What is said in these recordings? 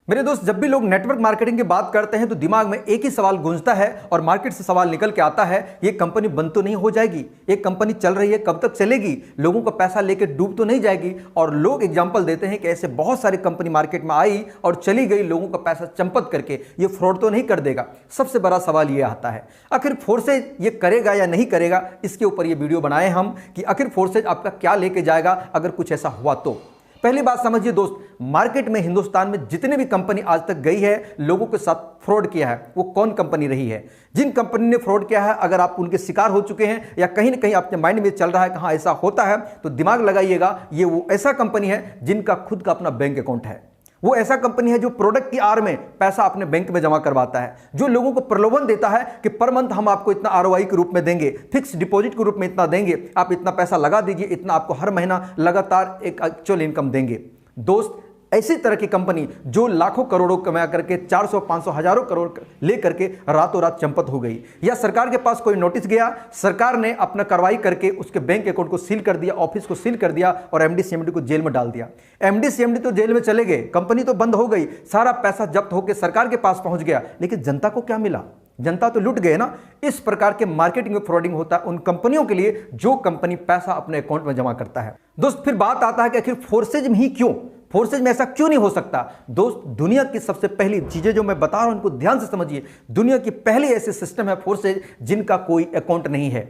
मेरे दोस्त, जब भी लोग नेटवर्क मार्केटिंग की बात करते हैं तो दिमाग में एक ही सवाल गूंजता है और मार्केट से सवाल निकल के आता है, ये कंपनी बंद तो नहीं हो जाएगी? एक कंपनी चल रही है, कब तक चलेगी? लोगों का पैसा लेके डूब तो नहीं जाएगी? और लोग एग्जांपल देते हैं कि ऐसे बहुत सारी कंपनी मार्केट में आई और चली गई, लोगों का पैसा चंपत करके, ये फ्रॉड तो नहीं कर देगा? सबसे बड़ा सवाल ये आता है, आखिर फोर्सेज ये करेगा या नहीं करेगा? इसके ऊपर ये वीडियो बनाए हम कि आखिर फोर्सेज आपका क्या लेके जाएगा अगर कुछ ऐसा हुआ तो। पहली बात समझिए दोस्त, मार्केट में हिंदुस्तान में जितने भी कंपनी आज तक गई है, लोगों के साथ फ्रॉड किया है, वो कौन कंपनी रही है? जिन कंपनी ने फ्रॉड किया है, अगर आप उनके शिकार हो चुके हैं या कहीं ना कहीं आपके माइंड में चल रहा है कहाँ ऐसा होता है, तो दिमाग लगाइएगा, ये वो ऐसा कंपनी है जिनका खुद का अपना बैंक अकाउंट है। वो ऐसा कंपनी है जो प्रोडक्ट की आड़ में पैसा अपने बैंक में जमा करवाता है, जो लोगों को प्रलोभन देता है कि पर मंथ हम आपको इतना आरओआई के रूप में देंगे, फिक्स डिपॉजिट के रूप में इतना देंगे, आप इतना पैसा लगा दीजिए, इतना आपको हर महीना लगातार एक एक्चुअल इनकम देंगे। दोस्त, ऐसी तरह की कंपनी जो लाखों करोड़ों कमा करके 400, 500, हजारों करोड़ लेकर के रातों रात चंपत हो गई, या सरकार के पास कोई नोटिस गया, सरकार ने अपना कार्रवाई करके उसके बैंक अकाउंट को सील कर दिया, ऑफिस को सील कर दिया और एमडी सीएमडी को जेल में डाल दिया। एमडी सीएमडी तो जेल में चले गए, कंपनी तो बंद हो गई, सारा पैसा जब्त होकर सरकार के पास पहुंच गया, लेकिन जनता को क्या मिला? जनता तो लुट गए ना। इस प्रकार के मार्केटिंग में फ्रॉडिंग होता है उन कंपनियों के लिए जो कंपनी पैसा अपने अकाउंट में जमा करता है। दोस्त, फिर बात आता है कि आखिर फोर्सेज में ही क्यों? फोर्सेज में ऐसा क्यों नहीं हो सकता? दोस्त, दुनिया की सबसे पहली चीजें जो मैं बता रहा हूं इनको ध्यान से समझिए। दुनिया की पहली ऐसी सिस्टम है फोर्सेज जिनका कोई अकाउंट नहीं है।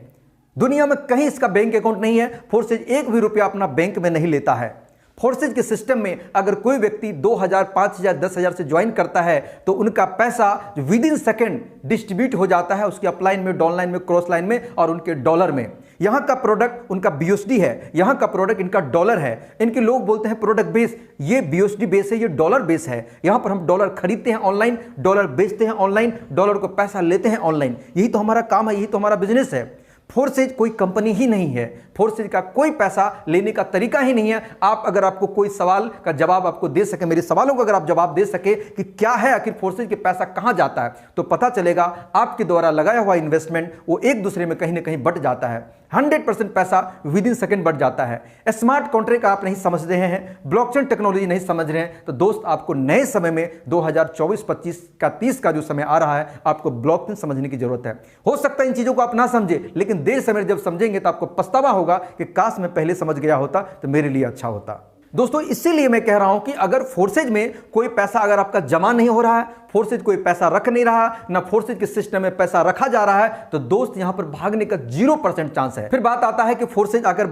दुनिया में कहीं इसका बैंक अकाउंट नहीं है। फोर्सेज एक भी रुपया अपना बैंक में नहीं लेता है। फोर्सेज के सिस्टम में अगर कोई व्यक्ति 2000, 5000, 10,000 से ज्वाइन करता है तो उनका पैसा विद इन सेकेंड डिस्ट्रीब्यूट हो जाता है उसके अपलाइन में, डाउनलाइन में, क्रॉस लाइन में और उनके डॉलर में। यहां का प्रोडक्ट उनका बीयूएसडी है, यहां का प्रोडक्ट इनका डॉलर है। इनके लोग बोलते हैं प्रोडक्ट बेस, ये बीयूएसडी बेस है, ये डॉलर बेस है। यहां पर हम डॉलर खरीदते हैं ऑनलाइन, डॉलर बेचते हैं ऑनलाइन, डॉलर को पैसा लेते हैं ऑनलाइन। यही तो हमारा काम है, यही तो हमारा बिजनेस है। फोर्सेज कोई कंपनी ही नहीं है। फोर्सेज का कोई पैसा लेने का तरीका ही नहीं है। आप अगर आपको कोई सवाल का जवाब आपको दे सके, मेरे सवालों का अगर आप जवाब दे सके कि क्या है आखिर फोर्सेज के पैसा कहां जाता है, तो पता चलेगा आपके द्वारा लगाया हुआ इन्वेस्टमेंट वो एक दूसरे में कहीं ना कहीं बट जाता है। 100% पैसा विद इन सेकेंड बढ़ जाता है। स्मार्ट कॉन्ट्रैक्ट आप नहीं समझ रहे हैं, ब्लॉकचेन टेक्नोलॉजी नहीं समझ रहे हैं, तो दोस्त आपको नए समय में 2024-25 का 30 का जो समय आ रहा है, आपको ब्लॉकचेन समझने की जरूरत है। हो सकता है इन चीजों को आप ना समझे, लेकिन देर समय जब समझेंगे तो आपको पछतावा होगा कि काश मैं पहले समझ गया होता तो मेरे लिए अच्छा होता। दोस्तों, इसीलिए मैं कह रहा हूं कि अगर फोर्सेज में कोई पैसा अगर आपका जमा नहीं हो रहा है, फोर्सेज कोई पैसा रख नहीं रहा, ना फोर्सेज के सिस्टम में पैसा रखा जा रहा है, तो दोस्त यहां पर भागने का 0% चांस है। फिर बात आता है कि फोर्सेज अगर